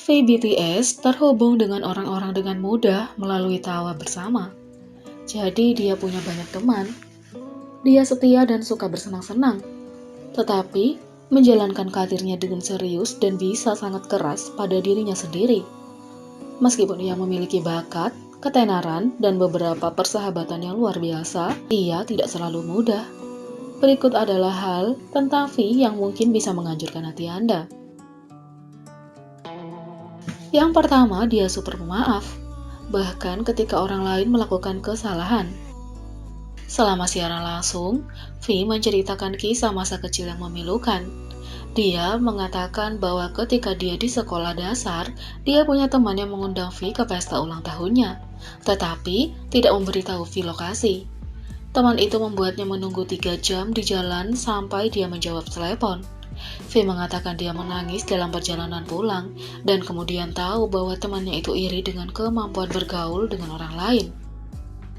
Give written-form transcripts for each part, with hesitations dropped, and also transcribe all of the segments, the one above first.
V BTS terhubung dengan orang-orang dengan mudah melalui tawa bersama. Jadi dia punya banyak teman. Dia setia dan suka bersenang-senang. Tetapi menjalankan karirnya dengan serius dan bisa sangat keras pada dirinya sendiri. Meskipun ia memiliki bakat, ketenaran, dan beberapa persahabatan yang luar biasa, ia tidak selalu mudah. Berikut adalah hal tentang V yang mungkin bisa menghancurkan hati Anda. Yang pertama, dia super pemaaf, bahkan ketika orang lain melakukan kesalahan. Selama siaran langsung, V menceritakan kisah masa kecil yang memilukan. Dia mengatakan bahwa ketika dia di sekolah dasar, dia punya teman yang mengundang V ke pesta ulang tahunnya, tetapi tidak memberitahu V lokasi. Teman itu membuatnya menunggu 3 jam di jalan sampai dia menjawab telepon. V mengatakan dia menangis dalam perjalanan pulang dan kemudian tahu bahwa temannya itu iri dengan kemampuan bergaul dengan orang lain.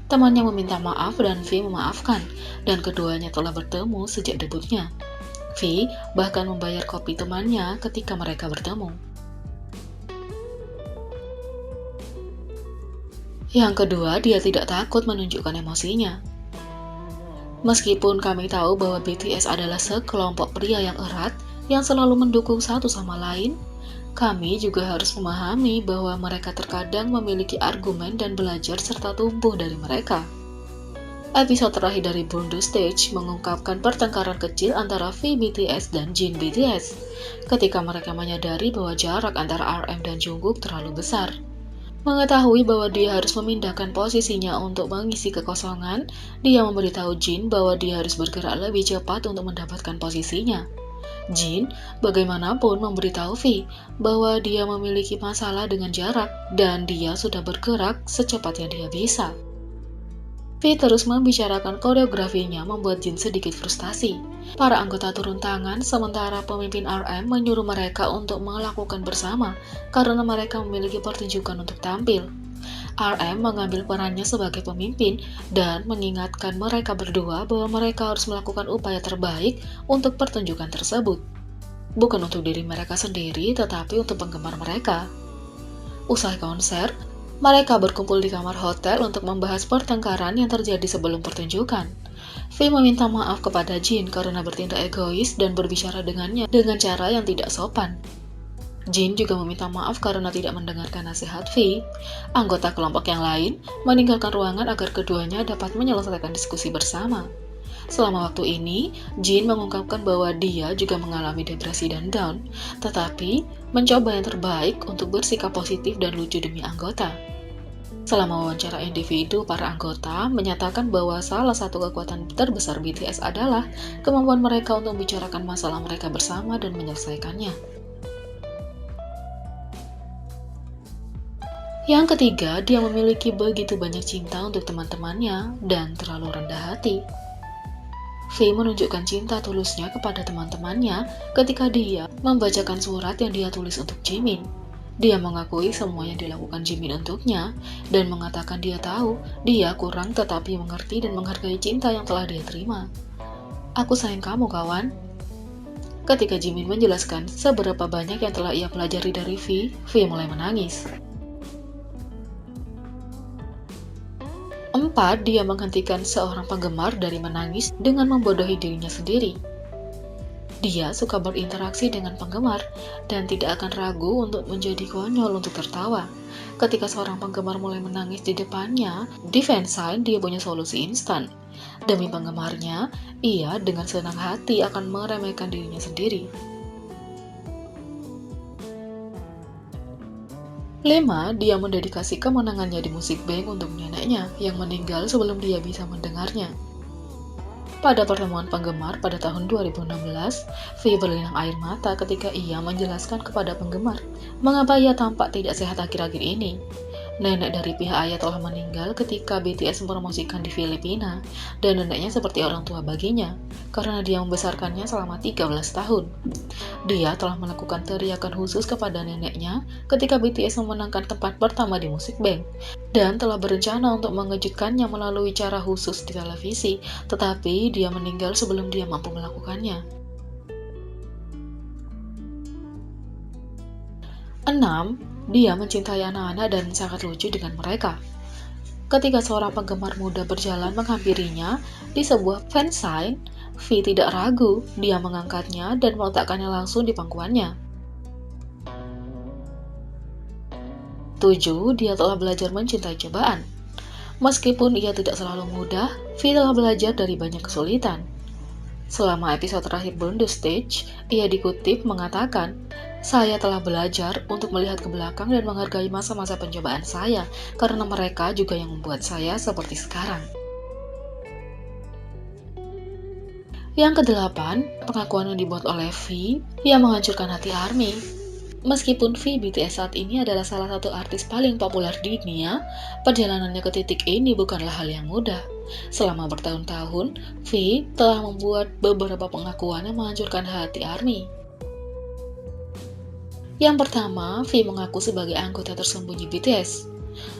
Temannya meminta maaf dan V memaafkan, dan keduanya telah bertemu sejak debutnya. V bahkan membayar kopi temannya ketika mereka bertemu. Yang kedua, dia tidak takut menunjukkan emosinya. Meskipun kami tahu bahwa BTS adalah sekelompok pria yang erat yang selalu mendukung satu sama lain, kami juga harus memahami bahwa mereka terkadang memiliki argumen dan belajar serta tumbuh dari mereka. Episode terakhir dari Burn the Stage mengungkapkan pertengkaran kecil antara V BTS dan Jin BTS ketika mereka menyadari bahwa jarak antara RM dan Jungkook terlalu besar. Mengetahui bahwa dia harus memindahkan posisinya untuk mengisi kekosongan, dia memberitahu Jin bahwa dia harus bergerak lebih cepat untuk mendapatkan posisinya. Jin bagaimanapun memberitahu V bahwa dia memiliki masalah dengan jarak dan dia sudah bergerak secepatnya dia bisa. V terus membicarakan koreografinya membuat Jin sedikit frustasi. Para anggota turun tangan sementara pemimpin RM menyuruh mereka untuk melakukan bersama karena mereka memiliki pertunjukan untuk tampil. RM mengambil perannya sebagai pemimpin dan mengingatkan mereka berdua bahwa mereka harus melakukan upaya terbaik untuk pertunjukan tersebut. Bukan untuk diri mereka sendiri, tetapi untuk penggemar mereka. Usai konser, mereka berkumpul di kamar hotel untuk membahas pertengkaran yang terjadi sebelum pertunjukan. V meminta maaf kepada Jin karena bertindak egois dan berbicara dengannya dengan cara yang tidak sopan. Jin juga meminta maaf karena tidak mendengarkan nasihat V. Anggota kelompok yang lain meninggalkan ruangan agar keduanya dapat menyelesaikan diskusi bersama. Selama waktu ini, Jin mengungkapkan bahwa dia juga mengalami depresi dan down, tetapi mencoba yang terbaik untuk bersikap positif dan lucu demi anggota. Selama wawancara individu, para anggota menyatakan bahwa salah satu kekuatan terbesar BTS adalah kemampuan mereka untuk membicarakan masalah mereka bersama dan menyelesaikannya. Yang ketiga, dia memiliki begitu banyak cinta untuk teman-temannya dan terlalu rendah hati. V menunjukkan cinta tulusnya kepada teman-temannya ketika dia membacakan surat yang dia tulis untuk Jimin. Dia mengakui semua yang dilakukan Jimin untuknya dan mengatakan dia tahu dia kurang tetapi mengerti dan menghargai cinta yang telah dia terima. Aku sayang kamu, kawan. Ketika Jimin menjelaskan seberapa banyak yang telah ia pelajari dari V mulai menangis. 4. Dia menghentikan seorang penggemar dari menangis dengan membodohi dirinya sendiri. Dia suka berinteraksi dengan penggemar dan tidak akan ragu untuk menjadi konyol untuk tertawa. Ketika seorang penggemar mulai menangis di depannya, di fansign dia punya solusi instan. Demi penggemarnya, ia dengan senang hati akan meremehkan dirinya sendiri. 5. Dia mendedikasi kemenangannya di musik bank untuk neneknya yang meninggal sebelum dia bisa mendengarnya. Pada pertemuan penggemar pada tahun 2016, V berlinang air mata ketika ia menjelaskan kepada penggemar mengapa ia tampak tidak sehat akhir-akhir ini. Nenek dari pihak ayah telah meninggal ketika BTS mempromosikan di Filipina, dan neneknya seperti orang tua baginya, karena dia membesarkannya selama 13 tahun. Dia telah melakukan teriakan khusus kepada neneknya ketika BTS memenangkan tempat pertama di Music Bank, dan telah berencana untuk mengejutkannya melalui cara khusus di televisi, tetapi dia meninggal sebelum dia mampu melakukannya. 6. Dia mencintai anak-anak dan sangat lucu dengan mereka. Ketika seorang penggemar muda berjalan menghampirinya di sebuah fansign, V tidak ragu, dia mengangkatnya dan meletakkannya langsung di pangkuannya. 7. Dia telah belajar mencintai cobaan. Meskipun ia tidak selalu mudah, V telah belajar dari banyak kesulitan. Selama episode terakhir Burn the Stage, ia dikutip mengatakan, "Saya telah belajar untuk melihat ke belakang dan menghargai masa-masa pencobaan saya, karena mereka juga yang membuat saya seperti sekarang." Yang kedelapan, pengakuan yang dibuat oleh V yang menghancurkan hati ARMY. Meskipun V BTS saat ini adalah salah satu artis paling populer di dunia, perjalanannya ke titik ini bukanlah hal yang mudah. Selama bertahun-tahun, V telah membuat beberapa pengakuan yang menghancurkan hati ARMY. Yang pertama, V mengaku sebagai anggota tersembunyi BTS.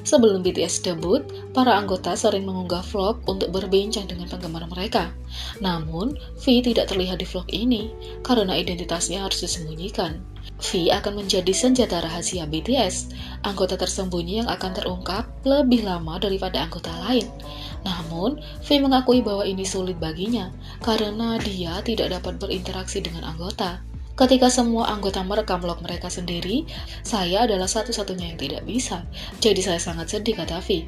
Sebelum BTS debut, para anggota sering mengunggah vlog untuk berbincang dengan penggemar mereka. Namun, V tidak terlihat di vlog ini karena identitasnya harus disembunyikan. V akan menjadi senjata rahasia BTS, anggota tersembunyi yang akan terungkap lebih lama daripada anggota lain. Namun, V mengakui bahwa ini sulit baginya karena dia tidak dapat berinteraksi dengan anggota. Ketika semua anggota merekam vlog mereka sendiri, saya adalah satu-satunya yang tidak bisa. Jadi saya sangat sedih, kata V.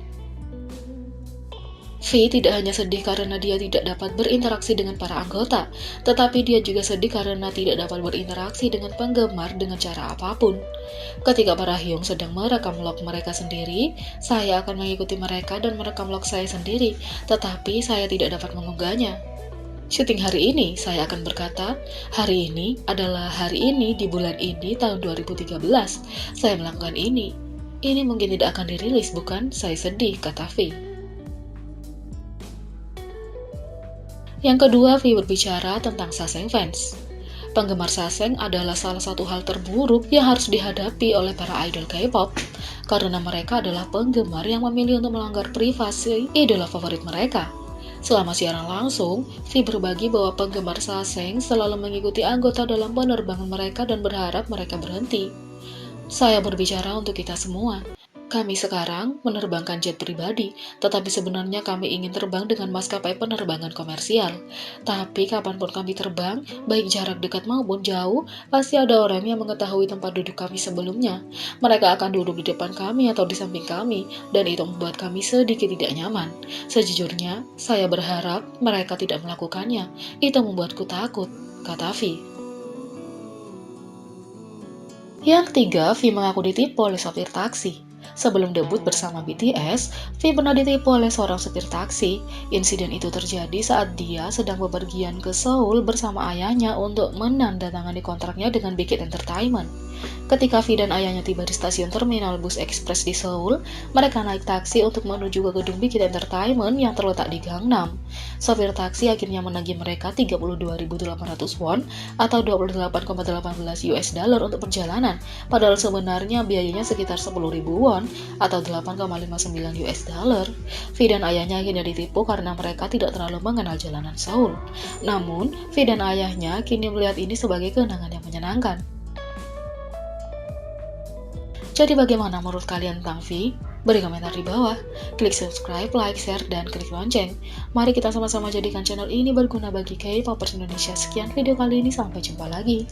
V tidak hanya sedih karena dia tidak dapat berinteraksi dengan para anggota, tetapi dia juga sedih karena tidak dapat berinteraksi dengan penggemar dengan cara apapun. Ketika para Hyung sedang merekam vlog mereka sendiri, saya akan mengikuti mereka dan merekam vlog saya sendiri, tetapi saya tidak dapat mengunggahnya. Syuting hari ini, saya akan berkata, hari ini adalah hari ini di bulan ini tahun 2013. Saya melakukan ini. Ini mungkin tidak akan dirilis, bukan? Saya sedih, kata V. Yang kedua, V berbicara tentang Saseng fans. Penggemar Saseng adalah salah satu hal terburuk yang harus dihadapi oleh para idol K-pop, karena mereka adalah penggemar yang memilih untuk melanggar privasi idola favorit mereka. Selama siaran langsung, V berbagi bahwa penggemar Saseng selalu mengikuti anggota dalam penerbangan mereka dan berharap mereka berhenti. Saya berbicara untuk kita semua. Kami sekarang menerbangkan jet pribadi, tetapi sebenarnya kami ingin terbang dengan maskapai penerbangan komersial. Tapi kapanpun kami terbang, baik jarak dekat maupun jauh, pasti ada orang yang mengetahui tempat duduk kami sebelumnya. Mereka akan duduk di depan kami atau di samping kami, dan itu membuat kami sedikit tidak nyaman. Sejujurnya, saya berharap mereka tidak melakukannya. Itu membuatku takut, kata V. Yang ketiga, V mengaku ditipu oleh sopir taksi. Sebelum debut bersama BTS, V pernah ditipu oleh seorang supir taksi. Insiden itu terjadi saat dia sedang bepergian ke Seoul bersama ayahnya untuk menandatangani kontraknya dengan Big Hit Entertainment. Ketika V dan ayahnya tiba di stasiun terminal bus ekspres di Seoul, mereka naik taksi untuk menuju ke gedung Big Hit Entertainment yang terletak di Gangnam. Sopir taksi akhirnya menagih mereka 32.800 won atau 28,18 US dollar untuk perjalanan, padahal sebenarnya biayanya sekitar 10.000 won atau 8,59 US dollar. V dan ayahnya akhirnya ditipu karena mereka tidak terlalu mengenal jalanan Seoul. Namun, V dan ayahnya kini melihat ini sebagai kenangan yang menyenangkan. Jadi bagaimana menurut kalian tentang V? Beri komentar di bawah. Klik subscribe, like, share, dan klik lonceng. Mari kita sama-sama jadikan channel ini berguna bagi K-popers Indonesia. Sekian video kali ini, sampai jumpa lagi.